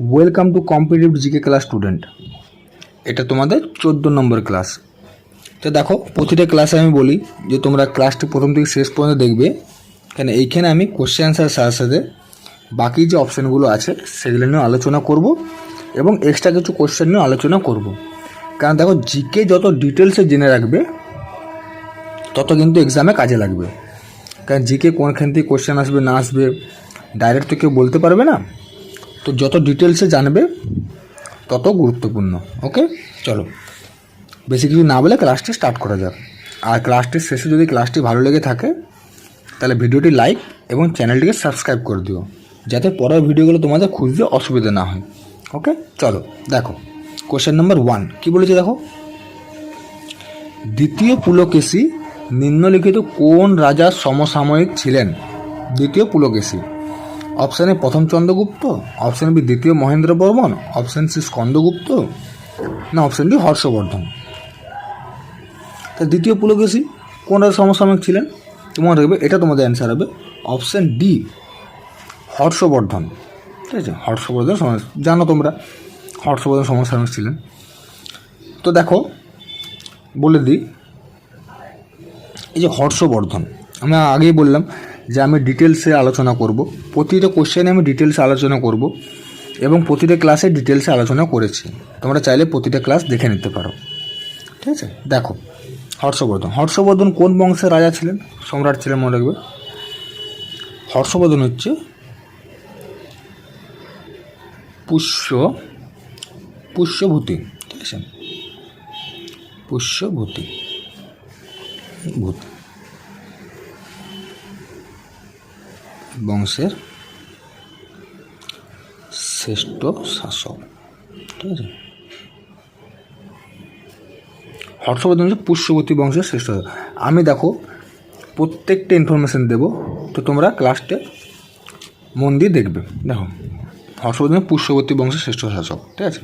Welcome to competitive GK class student. এটা তোমাদের 14 নম্বর class. তো দেখো, প্রতিটা ক্লাসে আমি বলি যে তোমরা ক্লাসটি প্রথম থেকে শেষ পর্যন্ত দেখবে, কারণ এইখানে আমি কোশ্চেন অ্যান্সার সাথে সাথে বাকি যে অপশানগুলো আছে সেগুলো নিয়ে আলোচনা করব এবং এক্সট্রা কিছু কোশ্চেন নিয়ে আলোচনা করব। কারণ দেখো, জিকে যত ডিটেলসে জেনে রাখবে তত কিন্তু এক্সামে কাজে লাগবে। কারণ জিকে কোনখান থেকে কোশ্চেন আসবে না আসবে ডাইরেক্ট তো কেউ বলতে পারবে না। তো যত ডিটেলসে জানবে তত গুরুত্বপূর্ণ। ওকে, চলো বেশি কিছু না বলে ক্লাসটি স্টার্ট করা যাক। আর ক্লাসটির শেষে যদি ক্লাসটি ভালো লেগে থাকে তাহলে ভিডিওটি লাইক এবং চ্যানেলটিকে সাবস্ক্রাইব করে দিও, যাতে পরের ভিডিওগুলো তোমাদের খুঁজতে অসুবিধা না হয়। ওকে, চলো দেখো কোশ্চেন নাম্বার 1 কী বলেছে দেখো। দ্বিতীয় পুলকেশী নিম্নলিখিত কোন রাজার সমসাময়িক ছিলেন? দ্বিতীয় পুলকেশী, অপশান এ প্রথম চন্দ্রগুপ্ত, অপশান বি দ্বিতীয় মহেন্দ্র বর্মন, অপশান সি স্কন্দগুপ্ত, না অপশান ডি হর্ষবর্ধন। তা দ্বিতীয় পুলকেশী কোন রাজার সমসাময়িক ছিলেন? তোমার দেখবে এটা তোমাদের অ্যান্সার হবে অপশান ডি হর্ষবর্ধন। ঠিক আছে, হর্ষবর্ধন জানো তোমরা হর্ষবর্ধন সমসাময়িক ছিলেন। তো দেখো বলে দিই, এই যে হর্ষবর্ধন, আমি আগেই বললাম যে আমি ডিটেলসে আলোচনা করব, প্রতিটা কোশ্চেনে আমি ডিটেলসে আলোচনা করব এবং প্রতিটা ক্লাসে ডিটেলসে আলোচনা করেছি। তোমরা চাইলে প্রতিটা ক্লাস দেখে নিতে পারো। ঠিক আছে, দেখো হর্ষবর্ধন কোন বংশের রাজা ছিলেন, সম্রাট ছিলেন? মনে রাখবে, হর্ষবর্ধন হচ্ছে পুষ্যভূতি। ঠিক আছে, পুষ্যভূতি বংশের শ্রেষ্ঠ শাসক। ঠিক আছে, হর্ষবর্ধন হচ্ছে পুষ্যবতী বংশের শ্রেষ্ঠ শাসক। আমি দেখো প্রত্যেকটা ইনফরমেশান দেবো, তো তোমরা ক্লাসটা মন দিয়ে দেখবে। দেখো, হর্ষবর্ধন পুষ্যবতী বংশের শ্রেষ্ঠ শাসক। ঠিক আছে,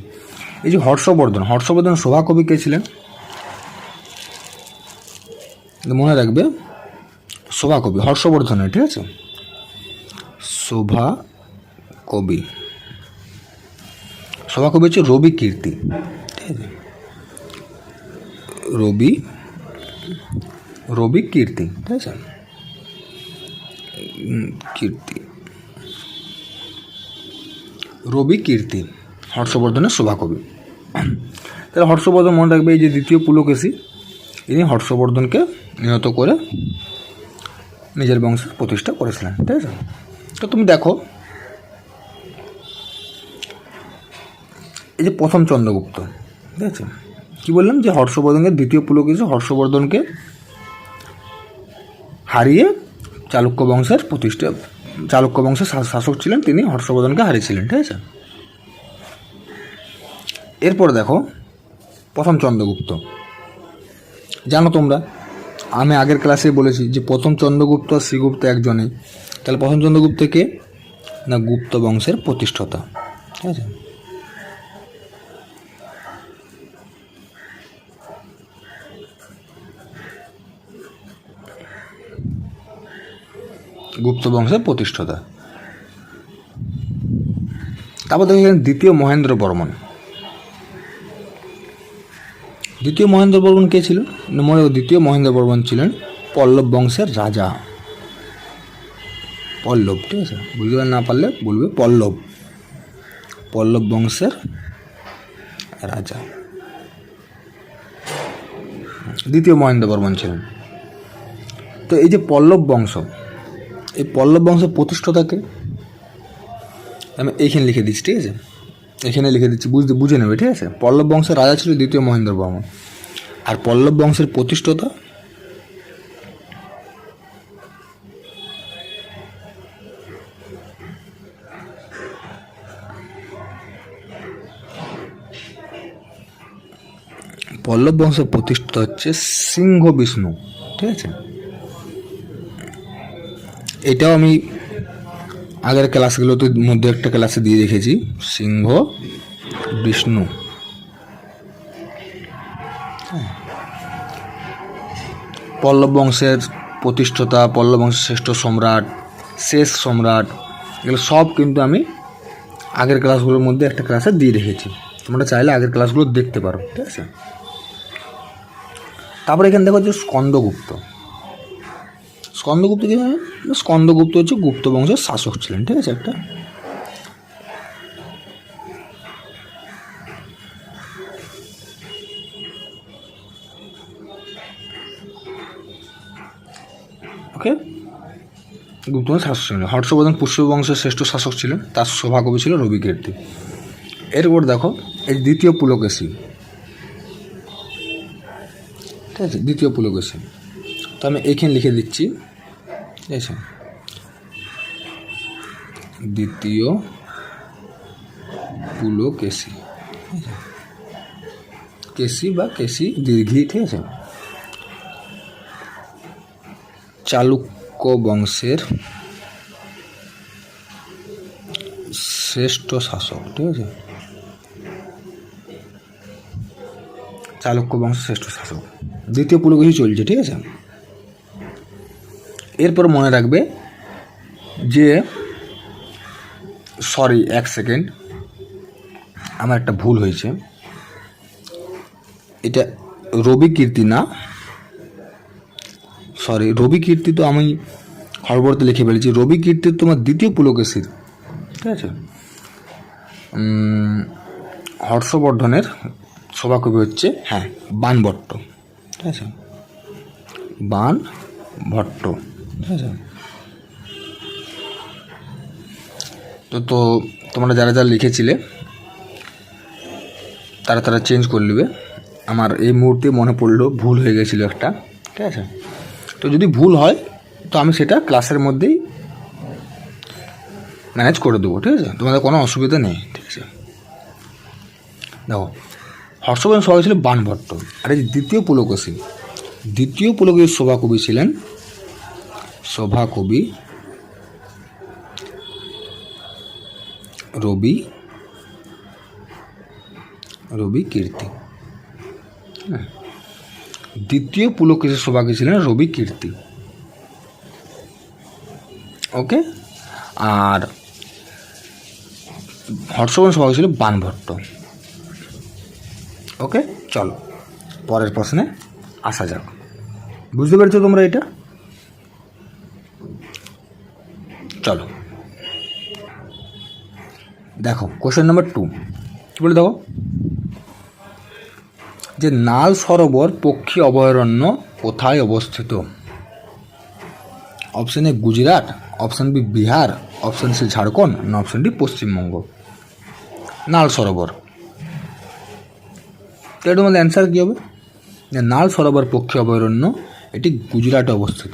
এই যে হর্ষবর্ধন সভাকবি কে ছিলেন? মনে রাখবে সভাকবি হর্ষবর্ধনের। ঠিক আছে, সভাকবি হচ্ছে রবি কীর্তি। ঠিক আছে, রবি কীর্তি। ঠিক আছে, রবি কীর্তি হর্ষবর্ধনের সভাকবি। তাহলে হর্ষবর্ধন মনে রাখবে এই যে দ্বিতীয় পুলকেশী, ইনি হর্ষবর্ধনকে নিহত করে নিজের বংশের প্রতিষ্ঠা করেছিলেন। ঠিক আছে, তো তুমি দেখো এই যে প্রথম চন্দ্রগুপ্ত, ঠিক আছে, কী বললাম যে হর্ষবর্ধনকে দ্বিতীয় পুলকেশী হর্ষবর্ধনকে হারিয়ে চালুক্য বংশের শাসক ছিলেন, তিনি হর্ষবর্ধনকে হারিয়েছিলেন। ঠিক আছে, এরপর দেখো প্রথম চন্দ্রগুপ্ত, জানো তোমরা আমি আগের ক্লাসে বলেছি যে প্রথম চন্দ্রগুপ্ত আর শ্রীগুপ্ত একজনই। তাহলে প্রথম চন্দ্রগুপ্ত কে? না গুপ্ত বংশের প্রতিষ্ঠাতা। ঠিক আছে, গুপ্ত বংশের প্রতিষ্ঠাতা। তারপর দেখেন দ্বিতীয় মহেন্দ্র বর্মন। দ্বিতীয় মহেন্দ্র বর্মন কে ছিল? দ্বিতীয় মহেন্দ্র বর্মন ছিলেন পল্লব বংশের রাজা। পল্লব, ঠিক আছে, বুঝতে না পারলে বলবে পল্লব বংশের রাজা দ্বিতীয় মহেন্দ্র বর্মন ছিলেন। তো এই যে পল্লব বংশ, এই পল্লব বংশের প্রতিষ্ঠাতাকে আমি এইখানে লিখে দিচ্ছি। ঠিক আছে, এখানে লিখে দিচ্ছি, বুঝে নেবে। ঠিক আছে, পল্লব বংশের রাজা ছিল দ্বিতীয় মহেন্দ্র বর্মন, আর পল্লব বংশের প্রতিষ্ঠাতা হচ্ছে সিংহ বিষ্ণু। ঠিক আছে, এটাও আমি আগের ক্লাসগুলোতে মধ্যে একটা ক্লাসে দিয়ে রেখেছি, সিংহ বিষ্ণু। পল্লব বংশের প্রতিষ্ঠাতা, পল্লব বংশের শ্রেষ্ঠ সম্রাট, শেষ সম্রাট, এগুলো সব কিন্তু আমি আগের ক্লাসগুলোর মধ্যে একটা ক্লাসে দিয়ে রেখেছি, তোমরা চাইলে আগের ক্লাসগুলো দেখতে পারো, ঠিক আছে। তারপরে এখানে দেখো যে স্কন্দগুপ্ত। স্কন্দগুপ্ত কি জানেন? স্কন্দগুপ্ত হচ্ছে গুপ্ত বংশের শাসক ছিলেন, ঠিক আছে। একটা ওকে, গুপ্ত বংশের শাসক ছিলেন। হর্ষবর্ধন পুষ্য বংশের শ্রেষ্ঠ শাসক ছিলেন, তার সভাকবি ছিল রবিকীর্তি। এরপর দেখো এই দ্বিতীয় পুলকেশী, ঠিক আছে, দ্বিতীয় পুলকেশী। তো আমি এইখানে লিখে দিচ্ছি, ঠিক আছে, দ্বিতীয় পুলকেশী, কেশী বা কেশী দীর্ঘী, ঠিক আছে। চালুক্য বংশের শ্রেষ্ঠ শাসক, ঠিক আছে, চালুক্য বংশের শ্রেষ্ঠ শাসক, দ্বিতীয় পুলকেশী চলছে, ঠিক আছে। এরপর মনে রাখবে যে, সরি এক সেকেন্ড, আমার একটা ভুল হয়েছে, এটা রবিকীর্তি না, সরি রবিকীর্তি তো আমি হরবর্তে লিখে ফেলেছি। রবিকীর্তি তোমার দ্বিতীয় পুলকেশীর, ঠিক আছে। হর্ষবর্ধনের সভাকবি হচ্ছে বাণভট্ট, ঠিক আছে, বাণভট্ট, ঠিক আছে। তো তোমরা যারা যারা লিখেছিলে তারা চেঞ্জ করে নেবে। আমার এই মুহূর্তে মনে পড়লো ভুল হয়ে গেছিলো একটা, ঠিক আছে। তো যদি ভুল হয় তো আমি সেটা ক্লাসের মধ্যেই ম্যানেজ করে দেবো, ঠিক আছে, তোমাদের কোনো অসুবিধা নেই, ঠিক আছে। দেখো হর্ষবর্ধন সভা ছিল বাণভট্ট, আর এই দ্বিতীয় পুলকেশীর সভাকবি ছিলেন রবিকীর্তি। দ্বিতীয় পুলকেশীর সভাকবি ছিলেন রবিকীর্তি, ওকে। আর হর্ষবর্ধন সভা ছিল বাণভট্ট, ওকে। চলো পরের প্রশ্নে আসা যাক। বুঝতে পেরেছো তোমরা এটা? চলো দেখো কোশ্চেন নাম্বার 2 কি বলে, দেখো যে নাল সরোবর পক্ষী অভয়ারণ্য কোথায় অবস্থিত? Option A Gujarat, option B Bihar, option C Jharkhand, না অপশন ডি পশ্চিমবঙ্গ। নাল সরোবর, তো এটার মধ্যে অ্যান্সার কী হবে? নাল সরোবর পক্ষী অভয়ারণ্য এটি গুজরাটে অবস্থিত,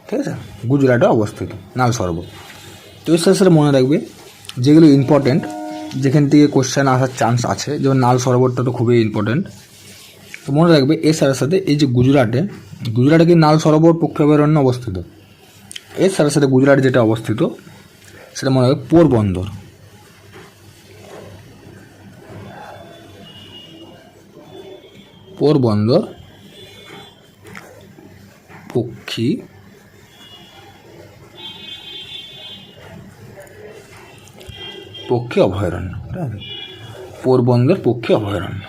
ঠিক আছে, গুজরাটে অবস্থিত নাল সরোবর। তো এর সাথে মনে রাখবে যেগুলো ইম্পর্টেন্ট, যেখান থেকে কোশ্চেন আসার চান্স আছে, যেমন নাল সরোবরটা তো খুবই ইম্পর্টেন্ট। তো মনে রাখবে এর সাথে এই যে গুজরাটে কি নাল সরোবর পক্ষী অভয়ারণ্য অবস্থিত। এর সাথে গুজরাটে যেটা অবস্থিত সেটা মনে রাখবে পোরবন্দর, পক্ষী অভয়ারণ্য, পোরবন্দর পক্ষী অভয়ারণ্য,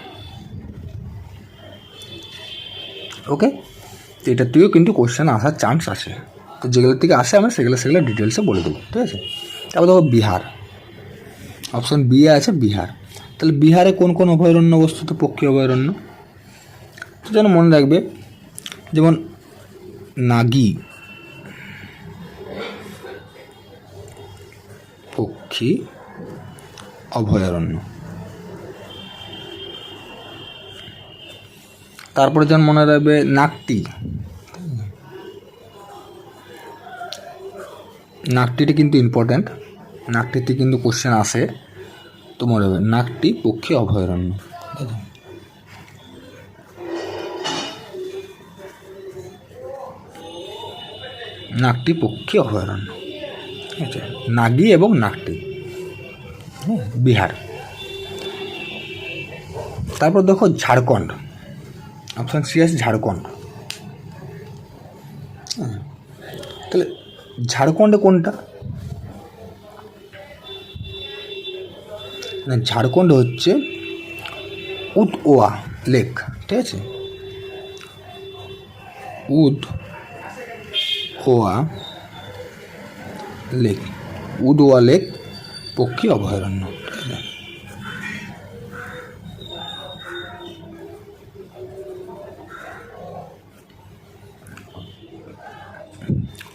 ওকে। তো এটার থেকেও কিন্তু কোশ্চেন আসার চান্স আছে, তো যেগুলোর থেকে আসে আমরা সেগুলো ডিটেলসে বলে দেবো, ঠিক আছে। তারপর দেখো বিহার, অপশন বি আছে বিহার। তাহলে বিহারে কোন কোন অভয়ারণ্য অবস্থিত, পক্ষী অভয়ারণ্য? তো যেন মনে রাখবে, যেমন নাগি পক্ষী অভয়ারণ্য, তারপরে যেমন মনে রাখবে নাকটিটা কিন্তু ইম্পর্ট্যান্ট, নাকটিতে কিন্তু কোশ্চেন আসে, তো মনে রাখবে নাকটি পক্ষী অভয়ারণ্য, নাকটি পক্ষী অভয়ারণ্য, ঠিক আছে, নাগি এবং নাকটি, বিহার। তারপর দেখো ঝাড়খণ্ড, অপশান সি আছে ঝাড়খণ্ড। তাহলে ঝাড়খণ্ডে কোনটা? ঝাড়খণ্ড হচ্ছে উদওয়া লেক, ঠিক আছে, উদওয়া লেক, উদওয়া লেক পক্ষী অভয়ারণ্য।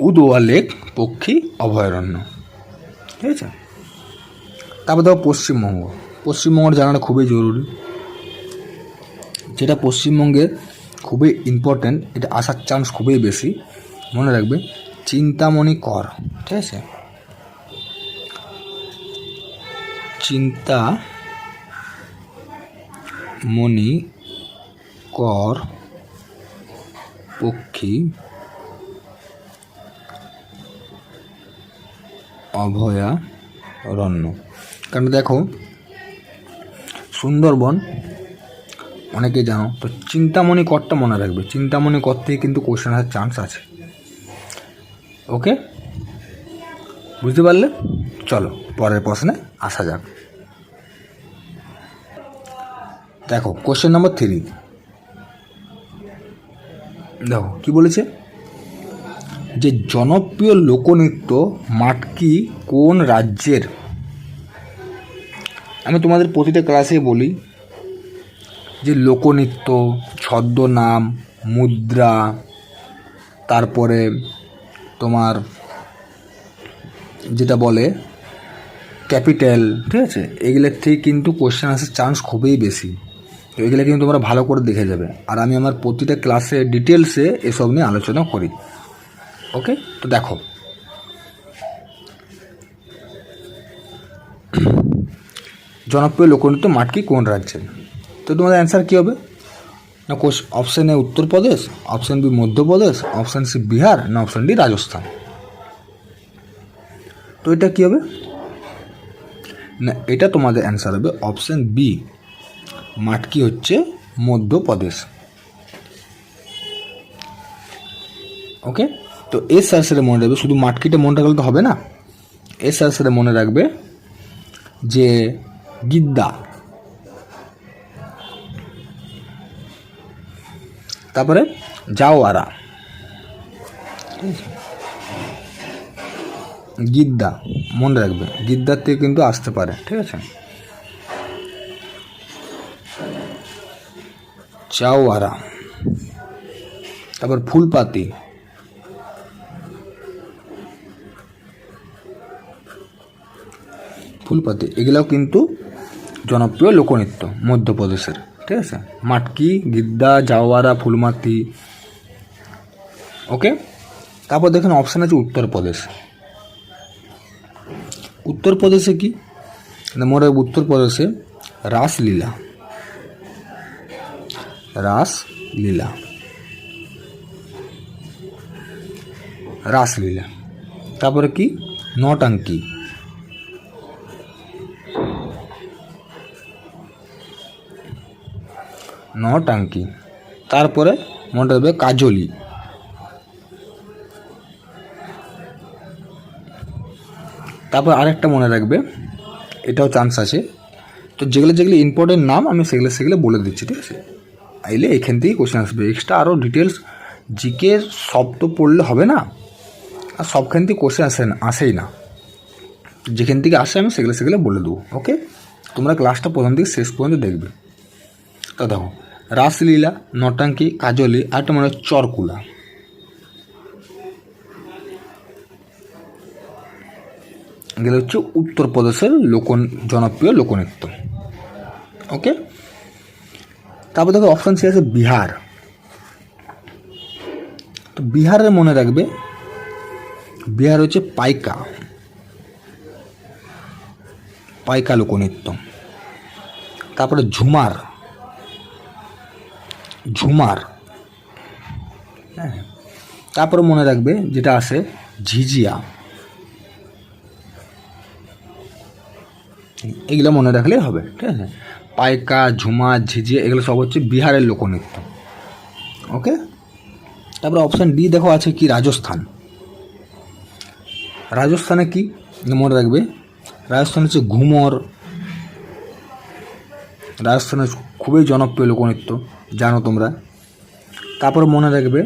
উদওয়া লেক পক্ষী অভয়ারণ্য, ঠিক আছে। তারপর দেখো পশ্চিমবঙ্গ। পশ্চিমবঙ্গের জানাটা খুবই জরুরি, যেটা পশ্চিমবঙ্গের খুবই ইম্পর্ট্যান্ট, এটা আসার চান্স খুবই বেশি, মনে রাখবে। চিন্তামণি কর, ঠিক আছে, চিন্তামণি কর পক্ষী অভয়ারণ্য। কারণ দেখো সুন্দরবন অনেকেই জানো, তো চিন্তামণি করটা মনে রাখবে, চিন্তামণি কর থেকে কিন্তু কোশ্চেন আসার চান্স আছে। ওকে, বুঝতে পারলে? চলো পরের প্রশ্নে আসা যাক। দেখো কোশ্চেন নাম্বার 3, দেখো কি বলেছে, যে জনপ্রিয় লোকনৃত্য মাটকি কোন রাজ্যের? আমি তোমাদের প্রতিটা ক্লাসেই বলি যে লোকনৃত্য, ছদ্মনাম, মুদ্রা, তারপরে তোমার যেটা বলে ক্যাপিটাল, ঠিক আছে, এগুলোর থেকে কিন্তু কোশ্চেন আসার চান্স খুবই বেশি। তো এগুলো কিন্তু তোমরা ভালো করে দেখে যাবে, আর আমি আমার প্রতিটা ক্লাসে ডিটেলসে এসব নিয়ে আলোচনা করি। ওকে, তো দেখো জনপ্রিয় লোকনৃত্য মাটকি কোন রাজ্যের? তো তোমাদের অ্যান্সার কী হবে না? Option A Uttar Pradesh, option B Madhya Pradesh, option C Bihar, না অপশান ডি রাজস্থান। তো এটা কী হবে না, এটা তোমাদের অ্যান্সার হবে অপশান বি, মাটকি হচ্ছে মধ্যপ্রদেশ। ওকে, তো এর সাথে সাথে মনে রাখবে, শুধু মাটকিটা মনে রাখলে তো হবে না, এর সাথে সাথে মনে রাখবে যে গিদ্দা, তারপরে জাওয়ারা, গিদ্দা মনে রাখবে, গিদ্দার থেকে কিন্তু আসতে পারে, ঠিক আছে। জাওয়ারা, তারপর ফুলপাতি, ফুলপাতি এগুলাও কিন্তু জনপ্রিয় লোকনৃত্য মধ্যপ্রদেশের, ঠিক আছে। মাটকি, গিদ্দা, জাওয়ারা, ফুলমাতি। ওকে, তারপর দেখুন অপশান আছে উত্তরপ্রদেশ। উত্তরপ্রদেশে কি মনে হয়, উত্তরপ্রদেশে রাসলীলা, রাসলীলা, রাসলীলা, তারপরে কি নটাঙ্কি, নটাঙ্কি, তারপরে মনে রাখবে কাজলি, তারপর আরেকটা মনে রাখবে, এটাও চান্স আছে। তো যেগুলো যেগুলো ইম্পর্টেন্ট নাম আমি সেগুলো বলে দিচ্ছি, ঠিক আছে। আইলে এখান থেকেই কোশ্চেন আসবে, এক্সট্রা আরও ডিটেলস জিকে সব তো পড়লে হবে না, আর সবখান থেকে কোশ্চেন আসেই না, যেখান থেকে আসে আমি সেগুলো বলে দেবো। ওকে, তোমরা ক্লাসটা প্রথম থেকে শেষ পর্যন্ত দেখবে। তো দেখো রাসলীলা, নটাঙ্কি, কাজলি, আর একটা মনে হয় চরকুলা, এগুলো হচ্ছে উত্তরপ্রদেশের জনপ্রিয় লোকনৃত্য। ওকে, তারপর দেখো অপশান সি আছে বিহার। তো বিহারের মনে রাখবে, বিহার হচ্ছে পাইকা, পাইকা লোকনৃত্য। তারপরে ঝুমার, ঝুমার, হ্যাঁ। তারপরে মনে রাখবে যেটা আছে ঝিঝিয়া, এগুলো মনে রাখলেই হবে, ঠিক আছে। পাইকা, ঝুমা, ঝিঝিয়া এগুলো সব হচ্ছে বিহারের লোকনৃত্য। ওকে, তারপরে অপশান ডি দেখো আছে কি রাজস্থান। রাজস্থানে কি মনে রাখবে, রাজস্থান হচ্ছে ঘুমর, রাজস্থানের খুবই জনপ্রিয় লোকনৃত্য, জানো তোমরা। তারপর মনে রাখবে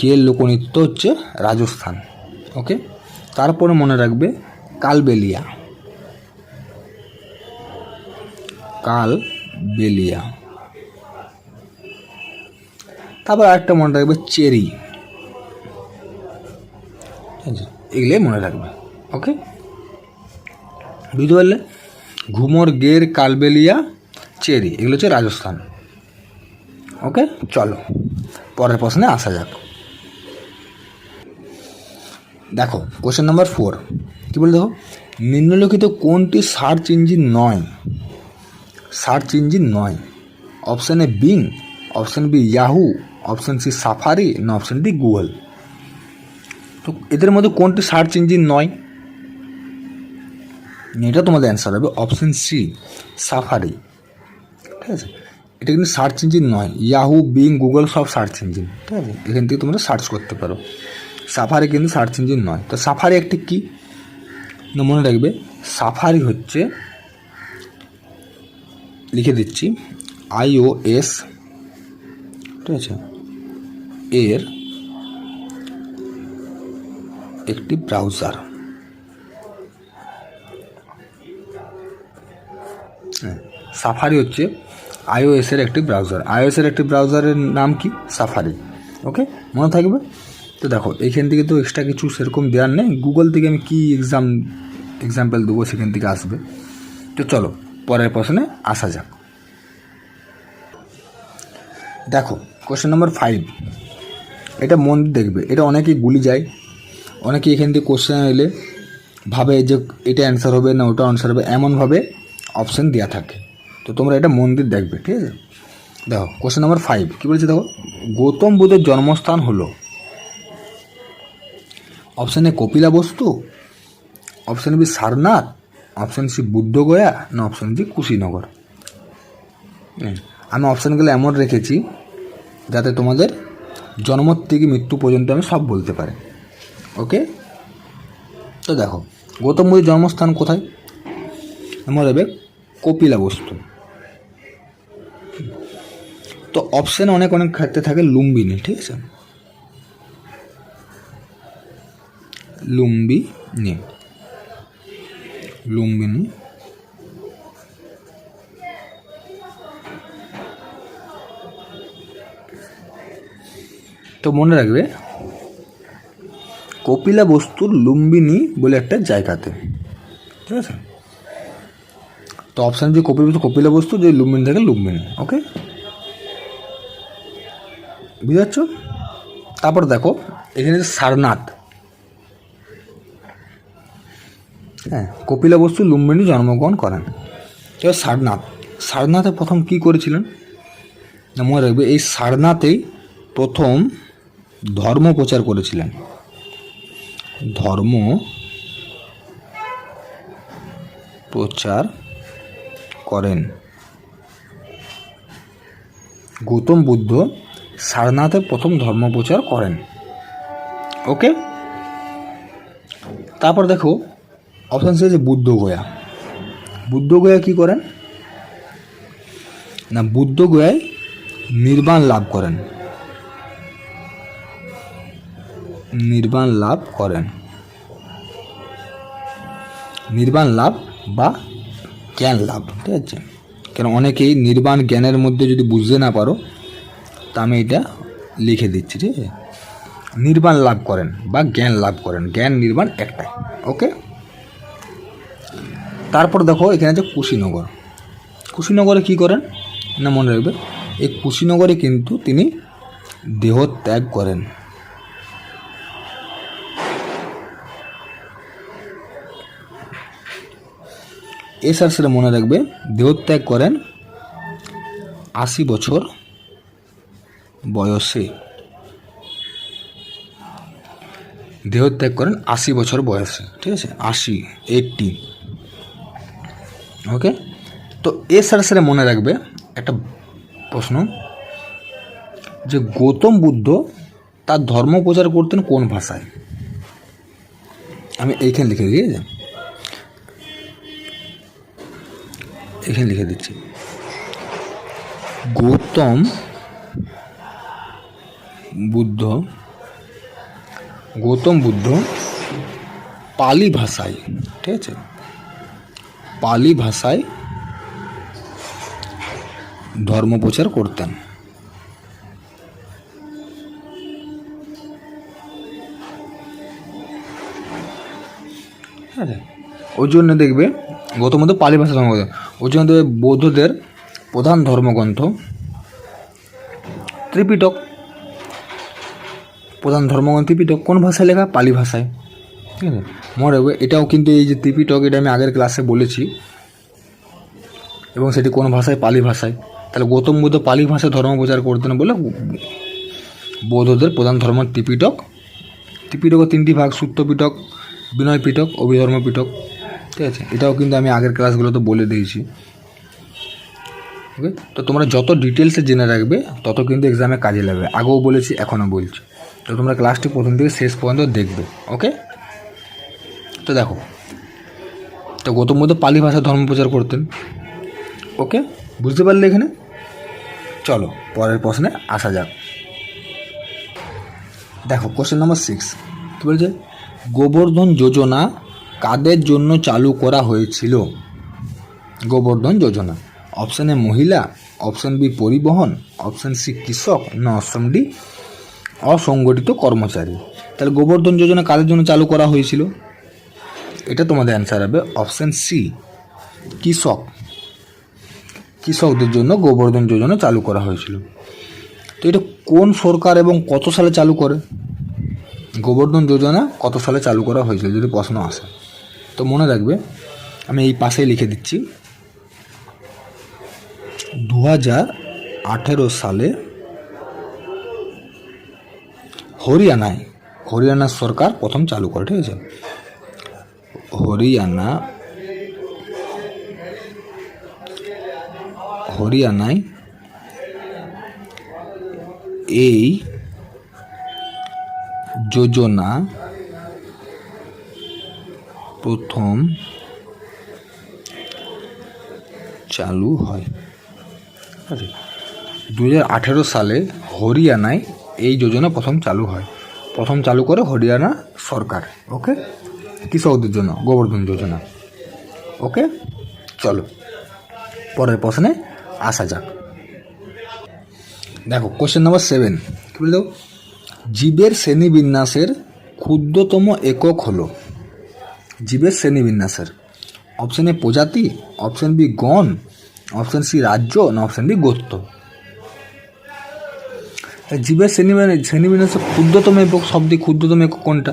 গের লোকনৃত্য হচ্ছে রাজস্থান। ওকে, তারপরে মনে রাখবে কালবেলিয়া। তারপর আরেকটা মনে রাখবে চেরি। এগুলোই মনে রাখবে। ওকে, বুঝতে পারলে? ঘুমর, গের, কালবেলিয়া, চেরি, এগুলো হচ্ছে রাজস্থান। ওকে, চলো পরের প্রশ্নে আসা যাক। দেখো কোশ্চেন নাম্বার 4 কী বলে, দেখো নিম্নলিখিত কোনটি সার্চ ইঞ্জিন নয়? Option A Bing, option B Yahoo, option C Safari, না অপশান ডি গুগল। তো এদের মধ্যে কোনটি সার্চ ইঞ্জিন নয়? এটা তোমাদের অ্যান্সার হবে অপশান সি সাফারি। ঠিক আছে, এটা কিন্তু সার্চ ইঞ্জিন নয়। ইয়াহু, বিং, গুগল সব সার্চ ইঞ্জিন। ঠিক আছে, এখান থেকে তোমরা সার্চ করতে পারো। সাফারি কিন্তু সার্চ ইঞ্জিন নয়। তো সাফারি একটি কী মনে রাখবে, সাফারি হচ্ছে, লিখে দিচ্ছি, iOS, ঠিক আছে, এর একটি ব্রাউজার। সাফারি হচ্ছে iOS এর একটি ব্রাউজার। iOS এর একটি ব্রাউজারের নাম কি? সাফারি। ওকে, মনে থাকবে। তো দেখো এইখান থেকে তো এক্সট্রা কিছু সেরকম দেওয়ার নেই, গুগল থেকে আমি কী এক্সাম্পল দেবো সেখান থেকে আসবে। তো চলো পরের প্রশ্নে আসা যাক। দেখো কোশ্চেন নাম্বার 5, এটা মন দেখবে, এটা অনেকেই গুলি যায়। অনেকেই এখান থেকে কোশ্চেন এলে ভাবে যে এটা অ্যান্সার হবে না ওটা অ্যান্সার হবে, এমনভাবে অপশান দেওয়া থাকে। তো তোমরা এটা মন দিয়ে দেখবে। ঠিক আছে, দেখো কোশ্চেন নাম্বার 5 কী বলেছে, দেখো গৌতম বুদ্ধের জন্মস্থান হলো option A Kapilavastu, option B Sarnath, option C Bodh Gaya, না অপশান ডি কুশীনগর। আমি অপশানগুলো এমন রেখেছি যাতে তোমাদের জন্ম থেকে মৃত্যু পর্যন্ত আমি সব বলতে পারি। ওকে, তো দেখো গৌতম বুদ্ধের জন্মস্থান কোথায়? মনে রাখবে কপিলাবস্তু। তো অপশান অনেক ক্ষেত্রে থাকে লুম্বিনী। ঠিক আছে, লুম্বিনী। তো মনে রাখবে কপিলাবস্তুর লুম্বিনী বলে একটা জায়গাতে। ঠিক আছে, তো অপশান যে কপিলাবস্তু, যে লুম্বিনী থাকে লুম্বিনী। ওকে, বুঝতে পারছো? তারপর দেখো এখানে সারনাথ, হ্যাঁ, কপিলাবস্তু লুম্বিনী জন্মগ্রহণ করেন। এবার সারনাথে প্রথম কি করেছিলেন? মনে রাখবে এই সারনাথেই প্রথম ধর্ম প্রচার করেছিলেন। গৌতম বুদ্ধ সারনাথে প্রথম ধর্ম প্রচার করেন। ওকে, তারপর দেখো অপশান সি আছে বুদ্ধগয়া কী করেন? না বুদ্ধগয়ায় নির্বাণ লাভ করেন। নির্বাণ লাভ বা জ্ঞান লাভ। ঠিক আছে, কেন অনেকেই নির্বাণ জ্ঞানের মধ্যে যদি বুঝতে না পারো তা আমি এটা লিখে দিচ্ছি। ঠিক আছে, নির্বাণ লাভ করেন বা জ্ঞান লাভ করেন, জ্ঞান নির্বাণ একটাই। ওকে, তারপর দেখো এখানে আছে কুশীনগরে কী করেন? না মনে রাখবে এই কুশীনগরে কিন্তু তিনি দেহ ত্যাগ করেন। সেটা মনে রাখবে দেহত্যাগ করেন 80 বছর বয়সে। দেহত্যাগ করেন 80 বছর বয়সে। ঠিক আছে, 80। ওকে, তো সাথে মনে রাখবে একটা প্রশ্ন, যে গৌতম বুদ্ধ তার ধর্ম প্রচার করতেন কোন ভাষায়? আমি এইখানে লিখে দিই। এখানে লিখে দিচ্ছি, গৌতম বুদ্ধ পালি ভাষায়, ঠিক আছে, পালি ভাষায় ধর্ম প্রচার করতেন। হ্যাঁ, ওই জন্য দেখবে গৌতম বুদ্ধ পালি ভাষা ধর্ম করতেন। ওই জন্য দেখবে বৌদ্ধদের প্রধান ধর্মগ্রন্থ ত্রিপিটক, প্রধান ধর্মগ্রন্থ ত্রিপিটক কোন ভাষায় লেখা? পালি ভাষায়। ঠিক আছে, মনে রাখবে এটাও কিন্তু এই যে ত্রিপিটক, এটা আমি আগের ক্লাসে বলেছি, এবং সেটি কোন ভাষায়? পালি ভাষায়। তাহলে গৌতম বুদ্ধ পালি ভাষায় ধর্ম প্রচার করতেন বলে বৌদ্ধদের প্রধান ধর্ম ত্রিপিটক। ত্রিপিটকের 3টি ভাগ, সূত্র পিটক, বিনয় পিটক, অভিধর্ম পিটক। ঠিক আছে, এটাও কিন্তু আমি আগের ক্লাসগুলোতে বলে দিয়েছি। ওকে, তো তোমরা যত ডিটেলসে জেনে রাখবে তত কিন্তু এক্সামে কাজে লাগবে। আগেও বলেছি, এখনও বলছি। তো তোমরা ক্লাসটি প্রথম থেকে শেষ পর্যন্ত দেখবে। ওকে, তো দেখো, তো গৌতম বুদ্ধ পালি ভাষায় ধর্ম প্রচার করতেন। ওকে, বুঝতে পারলে এখানে? চলো পরের প্রশ্নে আসা যাক। দেখো কোশ্চেন নম্বর 6 কী বলছে? গোবর্ধন যোজনা কাদের জন্য চালু করা হয়েছিল? গোবর্ধন যোজনা, অপশান এ মহিলা, অপশান বি পরিবহন, অপশান সি কৃষক, না অপশান ডি অসংগঠিত কর্মচারী। তাহলে গোবর্ধন যোজনা কাদের জন্য চালু করা হয়েছিল? এটা তোমাদের অ্যান্সার হবে অপশান সি, কৃষক। কৃষকদের জন্য গোবর্ধন যোজনা চালু করা হয়েছিল। তো এটা কোন সরকার এবং কত সালে চালু করে? গোবর্ধন যোজনা কত সালে চালু করা হয়েছিল যদি প্রশ্ন আসে? তো মনে রাখবে, আমি এই পাশেই লিখে দিচ্ছি, 2018 সালে হরিয়ানার সরকার প্রথম চালু করে। ঠিক আছে, হরিয়ানায় এই যোজনা প্রথম চালু হয়। 2018 সালে হরিয়ানায় এই যোজনা প্রথম চালু হয়। প্রথম চালু করে হরিয়ানা সরকার। ওকে, কৃষকদের জন্য গোবর্ধন যোজনা। ওকে, চলো পরের প্রশ্নে আসা যাক। দেখো কোশ্চেন নম্বর 7 কী বলে দাও? জীবের শ্রেণীবিন্যাসের ক্ষুদ্রতম একক হলো? জীবের শ্রেণীবিন্যাসের, অপশান এ প্রজাতি, অপশান বি গণ, অপশান সি রাজ্য, না অপশান ডি গোত্র। জীবের শ্রেণীবিন্যাসের ক্ষুদ্রতম একক, শব্দে ক্ষুদ্রতম একক কোনটা?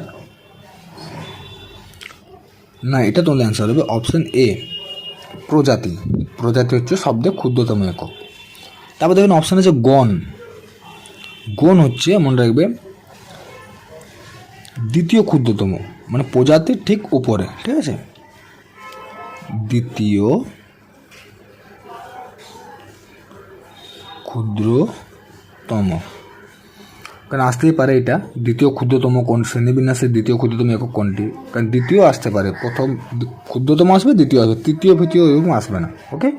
না, এটা তোমাদের অ্যান্সার হবে অপশান এ প্রজাতি। প্রজাতি হচ্ছে শব্দে ক্ষুদ্রতম একক। তারপর দেখুন অপশান আছে গণ। গণ হচ্ছে, মনে রাখবে, দ্বিতীয় ক্ষুদ্রতম, মানে প্রজাতির ঠিক উপরে। ঠিক আছে, দ্বিতীয় ক্ষুদ্রতম, কারণ আসতেই পারে এটা দ্বিতীয় ক্ষুদ্রতম কোন শ্রেণীবিন্যাসের দ্বিতীয় ক্ষুদ্রতম একক কোনটি, কারণ দ্বিতীয় আসতে পারে, প্রথম ক্ষুদ্রতম আসবে, দ্বিতীয় আসবে, তৃতীয় ফৃতীয় এরকম আসবে না। ওকে,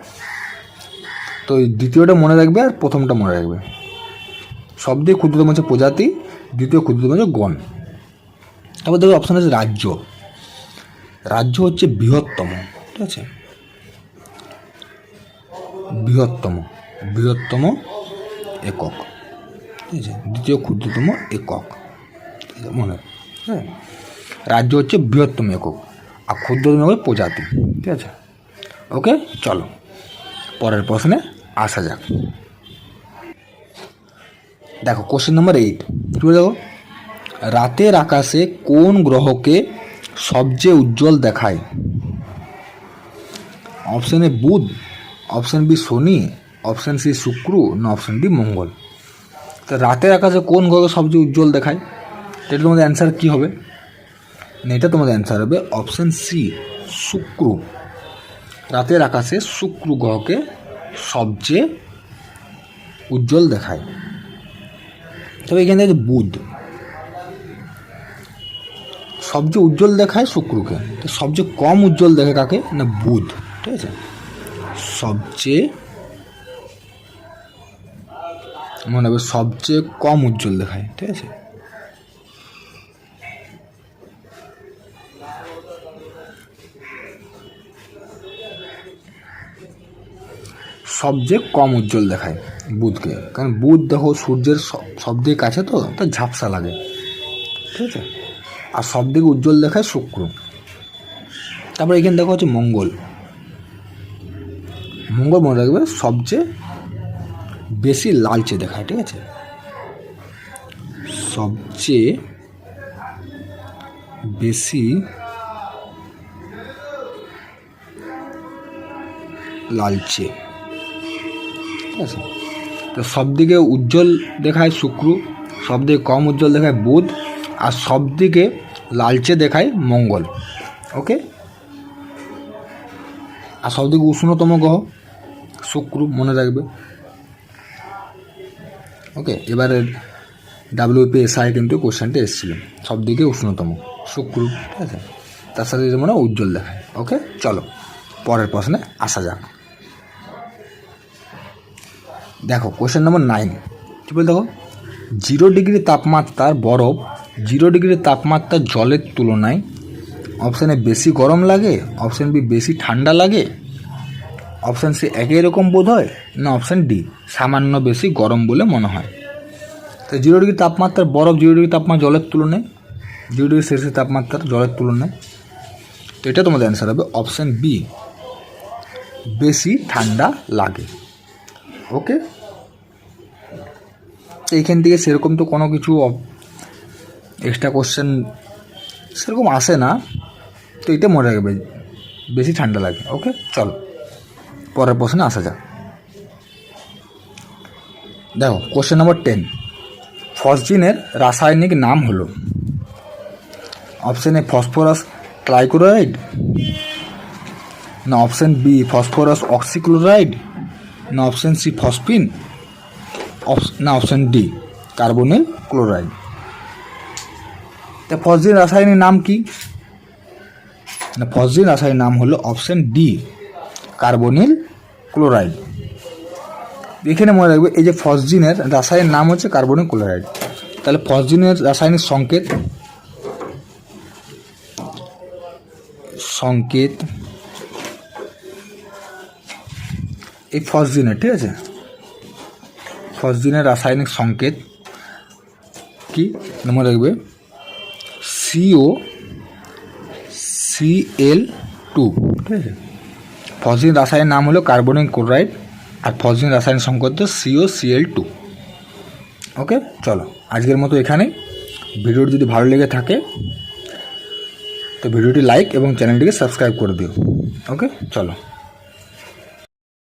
তো এই দ্বিতীয়টা মনে রাখবে আর প্রথমটা মনে রাখবে। সবথেকে ক্ষুদ্রতম হচ্ছে প্রজাতি, দ্বিতীয় ক্ষুদ্রতম হচ্ছে গণ। তারপর দেখো অপশান আছে রাজ্য। রাজ্য হচ্ছে বৃহত্তম। ঠিক আছে, বৃহত্তম একক। ঠিক আছে, দ্বিতীয় ক্ষুদ্রতম একক। ঠিক আছে, মনে, হ্যাঁ, রাজ্য হচ্ছে বৃহত্তম একক আর ক্ষুদ্রতম একক প্রজাতি। ঠিক আছে, ওকে, চলো পরের প্রশ্নে আসা যাক। দেখো কোশ্চেন নম্বর 8 কি বলে? দেখো, রাতের আকাশে কোন গ্রহকে সবচেয়ে উজ্জ্বল দেখায়? অপশান এ বুধ, অপশান বি শনি, অপশান সি শুক্র, না অপশান ডি মঙ্গল। তো রাতের আকাশে কোন গ্রহকে সবচেয়ে উজ্জ্বল দেখায়? এটা তোমাদের অ্যান্সার কী হবে? এটা তোমাদের অ্যান্সার হবে অপশান সি শুক্র। রাতের আকাশে শুক্র গ্রহকে সবচেয়ে উজ্জ্বল দেখায়। তবে এখানে দেখো বুধ সবচেয়ে উজ্জ্বল দেখায় শুক্রকে, তো সবচেয়ে কম উজ্জ্বল দেখে কাকে? না বুধ। ঠিক আছে, সবচেয়ে মনে হবে সবচেয়ে কম উজ্জ্বল দেখায়, ঠিক আছে। সবচেয়ে কম উজ্জ্বল দেখায় বুধকে, কারণ বুধ দেখো সূর্যের সবদিকে কাছে তো তার ঝাপসা লাগে, ঠিক আছে। আর সবদিকে উজ্জ্বল দেখায় শুক্র। তারপরে এখানে দেখো হচ্ছে মঙ্গল। মঙ্গল মনে রাখবে সবচেয়ে বেশি লালচে দেখায়, ঠিক আছে। সবচেয়ে বেশি লালচে, ঠিক আছে। তো সবদিকে উজ্জ্বল দেখায় শুক্র, সবদিকে কম উজ্জ্বল দেখায় বুধ, আর সবদিকে লালচে দেখায় মঙ্গল। ওকে, আর সবদিকে উষ্ণতম গ্রহ শুক্র মনে রাখবে। ওকে, এবারে WPSI কিন্তু কোশ্চেনটা এসেছিল, সবদিকে উষ্ণতম শুক্র, ঠিক আছে। তার সাথে মানে উজ্জ্বল দেখায়। ওকে, চলো পরের প্রশ্নে আসা যাক। দেখো কোশ্চেন নম্বর 9 কী বলে, দেখো 0 ডিগ্রি তাপমাত্রার বরফ 0 ডিগ্রি তাপমাত্রার জলের তুলনায় অপশান এ বেশি গরম লাগে, অপশান বি বেশি ঠান্ডা লাগে, অপশান সি একই রকম বোধ হয়, না অপশান ডি সামান্য বেশি গরম বলে মনে হয়। তো 0 ডিগ্রি তাপমাত্রার বরফ 0 ডিগ্রি তাপমাত্রা জলের তুলনায় 0 ডিগ্রি সেলসিয়াস তাপমাত্রার জলের তুলনায়, তো এটা তোমাদের অ্যান্সার হবে অপশান বি বেশি ঠান্ডা লাগে। ওকে, এইখান থেকে সেরকম তো কোনো কিছু এক্সট্রা কোশ্চেন সেরকম আসে না, তো এটা মনে রাখবে বেশি ঠান্ডা লাগে। ওকে, চলো পরের প্রশ্নে আসা যাক। দেখো কোশ্চেন নম্বর 10, ফসজিনের রাসায়নিক নাম হলো, অপশান এ ফসফরাস ট্রাইক্লোরাইড, না অপশান বি ফসফরাস অক্সিক্লোরাইড, না অপশান সি ফসফিন, না অপশান ডি কার্বনিল ক্লোরাইড। তা ফসজিন রাসায়নিক নাম কি, না ফসজিন রাসায়নিক নাম হলো অপশান ডি কার্বনিল ক্লোরাইড। এখানে মনে রাখবে এই যে ফসজিনের রাসায়নিক নাম হচ্ছে কার্বনিল ক্লোরাইড, তাহলে ফসজিনের রাসায়নিক সংকেত এই ফসজিনের, ঠিক আছে, ফসজিনের রাসায়নিক সংকেত কি মনে রাখবে COCl2, ঠিক আছে। ফসজিন রাসায়নিক নাম হলো কার্বনিল ক্লোরাইড, আর ফসজিন রাসায়নিক সংকেত COCl2। ওকে, চলো আজকের মতো এখানে। ভিডিওটি যদি ভালো লেগে থাকে তো ভিডিওটি লাইক এবং চ্যানেলটিকে সাবস্ক্রাইব করে দিও। ওকে, চলো।